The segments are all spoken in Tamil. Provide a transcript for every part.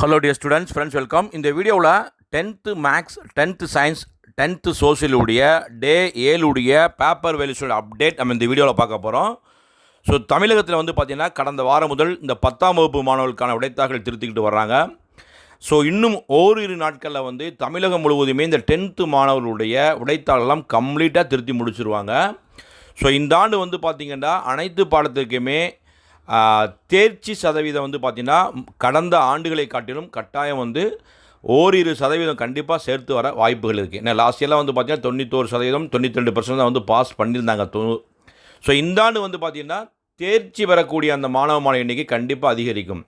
Hello dear students, friends, welcome. இந்த வீடியோவில் 10th maths, 10th science, 10th சோசியலுடைய டே 7உடைய பேப்பர் வேல்யூஸோட அப்டேட் நம்ம இந்த வீடியோவில் பார்க்க போகிறோம். ஸோ தமிழகத்தில் பார்த்திங்கன்னா கடந்த வாரம் முதல் இந்த 10ஆம் வகுப்பு மாணவர்களுக்கான விடைத்தாள்கள் திருத்திக்கிட்டு வர்றாங்க. ஸோ இன்னும் ஓரிரு நாட்களில் தமிழகம் முழுவதுமே இந்த 10th மாணவர்களுடைய விடைத்தாளெல்லாம் கம்ப்ளீட்டாக திருத்தி முடிச்சிருவாங்க. ஸோ இந்த ஆண்டு பார்த்திங்கன்னா அனைத்து பாடத்திற்குமே தேர்ச்சி சதவீதம் பார்த்திங்கன்னா கடந்த ஆண்டுகளை காட்டிலும் கட்டாயம் ஓரிரு சதவீதம் கண்டிப்பாக சேர்த்து வர வாய்ப்புகள் இருக்குது. ஏன்னா லாஸ்ட் இயர்லாம் பார்த்திங்கன்னா 91%, 92% தான் பாஸ் பண்ணியிருந்தாங்க. ஸோ இந்த ஆண்டு பார்த்திங்கன்னா தேர்ச்சி பெறக்கூடிய அந்த மாணவ எண்ணிக்கை கண்டிப்பாக அதிகரிக்கும்.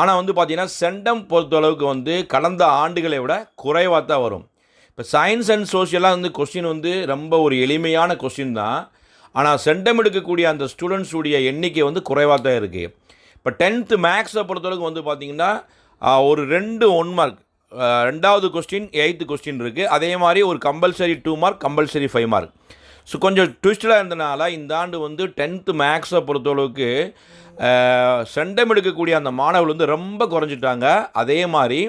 ஆனால் பார்த்திங்கன்னா சென்டம் பொறுத்தளவுக்கு கடந்த ஆண்டுகளை விட குறைவாக தான் வரும். இப்போ சயின்ஸ் அண்ட் சோஷியலாக கொஸ்டின் ரொம்ப ஒரு எளிமையான கொஸ்டின் தான். ஆனால் சென்டம் எடுக்கக்கூடிய அந்த ஸ்டூடெண்ட்ஸுடைய எண்ணிக்கை குறைவாக தான் இருக்குது. இப்போ 10th மேக்ஸை பொறுத்தளவுக்கு பார்த்திங்கன்னா ஒரு 2 1 மார்க், 2வது கொஸ்டின் 8th கொஸ்டின் இருக்குது. அதே மாதிரி ஒரு compulsory 2 mark, compulsory 5 mark. So கொஞ்சம் ட்விஸ்டடாக இருந்தனால இந்த ஆண்டு 10th மேக்ஸை பொறுத்தளவுக்கு சென்டம் எடுக்கக்கூடிய அந்த மாணவர்கள் ரொம்ப குறைஞ்சிட்டாங்க. அதே மாதிரி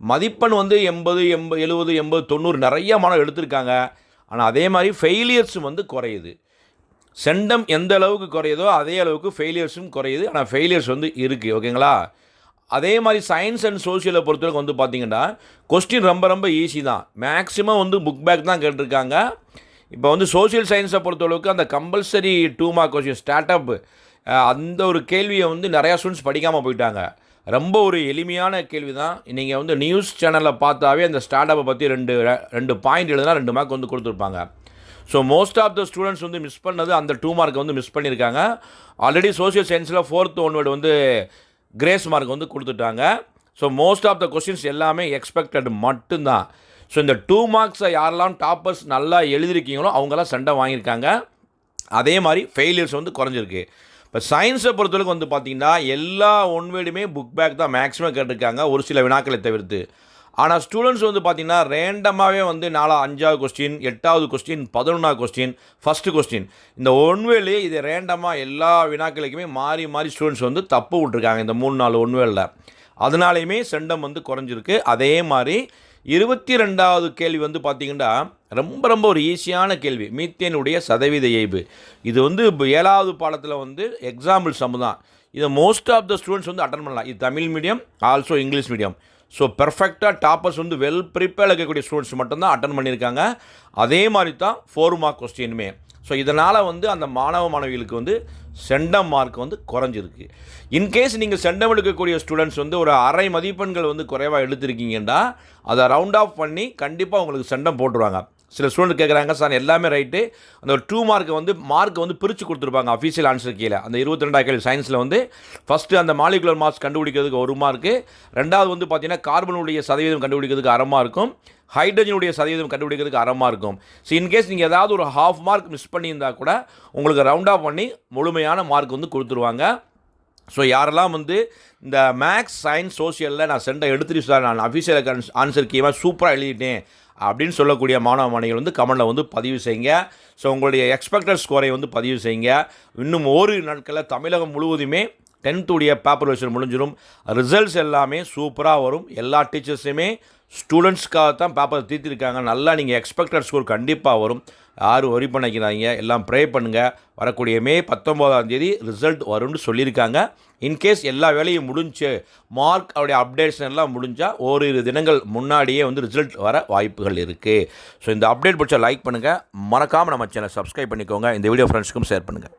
மதிப்பெண் 80, 70, 80, 90 நிறைய மாணவர்கள் எடுத்திருக்காங்க. ஆனால் அதே மாதிரி ஃபெயிலியர்ஸும் குறையுது. சென்டம் எந்த அளவுக்கு குறையுதோ அதே அளவுக்கு ஃபெயிலியர்ஸும் குறையுது. ஆனால் ஃபெயிலியர்ஸ் இருக்குது, ஓகேங்களா. அதே மாதிரி சயின்ஸ் அண்ட் சோஷியலை பொறுத்தவரைக்கும் பார்த்திங்கன்னா கொஸ்டின் ரொம்ப ஈஸி தான். மேக்ஸிமம் புக் பேக் தான் கேட்டிருக்காங்க. இப்போ சோஷியல் சயின்ஸை பொறுத்தளவுக்கு அந்த கம்பல்சரி 2 மார்க் கொஸ்டின் ஸ்டார்ட்அப் அந்த ஒரு கேள்வியை நிறையா ஸ்டூடெண்ட்ஸ் படிக்காமல் போயிட்டாங்க. ரொம்ப ஒரு எளிமையான கேள்வி தான். நீங்கள் நியூஸ் சேனலில் பார்த்தாவே அந்த ஸ்டார்ட்அப்பை பற்றி ரெண்டு பாயிண்ட் எழுதுனா 2 மார்க் கொடுத்துருப்பாங்க. So most of the students miss பண்ணது அந்த 2 மார்க்கை மிஸ் பண்ணியிருக்காங்க. ஆல்ரெடி சோஷியல் சயின்ஸில் 4th ஒன்வேர்டு கிரேஸ் மார்க் கொடுத்துட்டாங்க. So most of the questions எல்லாமே எக்ஸ்பெக்டட் மட்டும்தான். ஸோ இந்த 2 மார்க்ஸை யாரெல்லாம் டாப்பர்ஸ் நல்லா எழுதிருக்கீங்களோ அவங்கெல்லாம் சென்டம் வாங்கியிருக்காங்க. அதே மாதிரி ஃபெயிலியர்ஸ் குறைஞ்சிருக்கு. இப்போ சயின்ஸை பொறுத்தளவுக்கு பார்த்திங்கன்னா எல்லா ஒன்வேர்டுமே புக் பேக் தான் மேக்ஸிமம் கேட்டிருக்காங்க, ஒரு சில வினாக்களை தவிர்த்து. ஆனால் ஸ்டூடெண்ட்ஸ் பார்த்திங்கன்னா ரேண்டமாகவே 5வது கொஸ்டின், 8வது கொஸ்டின், 11வது கொஸ்டின், ஃபஸ்ட்டு கொஸ்டின், இந்த ஒன்வேலையே இது ரேண்டமாக எல்லா வினாக்களுக்குமே மாறி ஸ்டூடெண்ட்ஸ் தப்பு விட்ருக்காங்க இந்த 3-4 ஒன்வேலில். அதனாலையுமே சென்டம் குறைஞ்சிருக்கு. அதே மாதிரி 22வது கேள்வி பார்த்திங்கன்னா ரொம்ப ஒரு ஈஸியான கேள்வி. மீத்தேனுடைய சதவீத இயல்பு. இது 7வது பாடத்தில் எக்ஸாம்பிள் சம் தான். இதை most of the students attend பண்ணலாம். இது Tamil medium, also English medium. So பெர்ஃபெக்டாக டாப்பர்ஸ் வெல் ப்ரிப்பேர்ட் இருக்கக்கூடிய ஸ்டூடெண்ட்ஸ் மட்டும்தான் அட்டன் பண்ணியிருக்காங்க. அதே மாதிரி தான் 4 மார்க் கொஸ்டினுமே. ஸோ இதனால் அந்த மாணவிகளுக்கு சென்டம் மார்க் குறைஞ்சிருக்கு. இன்கேஸ் நீங்கள் சென்டம் எடுக்கக்கூடிய ஸ்டூடெண்ட்ஸ் ஒரு அரை மதிப்பெண்கள் குறைவாக எடுத்திருக்கீங்கன்னா அதை ரவுண்ட் ஆஃப் பண்ணி கண்டிப்பாக உங்களுக்கு சென்டம் போட்டுருவாங்க. சில ஸ்டூடெண்ட் கேட்குறாங்க, சார் எல்லாமே ரைட்டு, அந்த ஒரு 2 மார்க்கை பிரித்து கொடுத்துருப்பாங்க அஃபீஷியல் ஆன்சர் கீழே. அந்த 22வது கேள்வி சயின்ஸில் ஃபஸ்ட்டு அந்த மாலிகுலர் மாஸ் கண்டுபிடிக்கிறதுக்கு 1 மார்க்கு, 2வது பார்த்தீங்கன்னா கார்பனுடைய சதவீதம் கண்டுபிடிக்கிறதுக்கு 1/2 மார்க்கும், ஹைட்ரஜனுடைய சதவீதம் கண்டுபிடிக்கிறதுக்கு 1/2 மார்க்கும். ஸோ இன்கேஸ் நீங்கள் ஏதாவது ஒரு 1/2 மார்க் மிஸ் பண்ணியிருந்தால் கூட உங்களுக்கு ரவுண்ட் ஆஃப் பண்ணி முழுமையான மார்க் கொடுத்துருவாங்க. ஸோ யாரெல்லாம் இந்த மேக்ஸ், சயின்ஸ், சோஷியலில் நான் சென்டம் எடுத்துட்டு சார், நான் அஃபீஷியல் ஆன்சர் கீமாக சூப்பராக எழுதிட்டேன் அப்படின்னு சொல்லக்கூடிய மாணவிகள் கமெண்டில் பதிவு செய்யுங்க. ஸோ உங்களுடைய எக்ஸ்பெக்டட் ஸ்கோரை பதிவு செய்யுங்க. இன்னும் ஓரிரு நாட்களில் தமிழகம் முழுவதுமே 10th உடைய பேப்பர் வெர்ஷன் முடிஞ்சிடும். ரிசல்ட்ஸ் எல்லாமே சூப்பராக வரும். எல்லா டீச்சர்ஸுமே ஸ்டூடெண்ட்ஸ்க்காக தான் பேப்பர் தீர்த்திருக்காங்க. நல்லா நீங்கள் எக்ஸ்பெக்டட் ஸ்கோர் கண்டிப்பாக வரும். யாரும் ஒரி பண்ணிக்கிறாங்க, எல்லாம் ப்ரே பண்ணுங்கள். வரக்கூடிய மே 19ஆம் தேதி ரிசல்ட் வரும்னு சொல்லியிருக்காங்க. இன்கேஸ் எல்லா வேலையும் முடிஞ்சு மார்க் அவருடைய அப்டேட்ஸ் எல்லாம் முடிஞ்சால் ஓரிரு தினங்கள் முன்னாடியே ரிசல்ட் வர வாய்ப்புகள் இருக்குது. ஸோ இந்த அப்டேட் பிடிச்சா லைக் பண்ணுங்கள், மறக்காமல் நம்ம சேனல் சப்ஸ்கிரைப் பண்ணிக்கோங்க. இந்த வீடியோ ஃப்ரெண்ட்ஸுக்கும் ஷேர் பண்ணுங்கள்.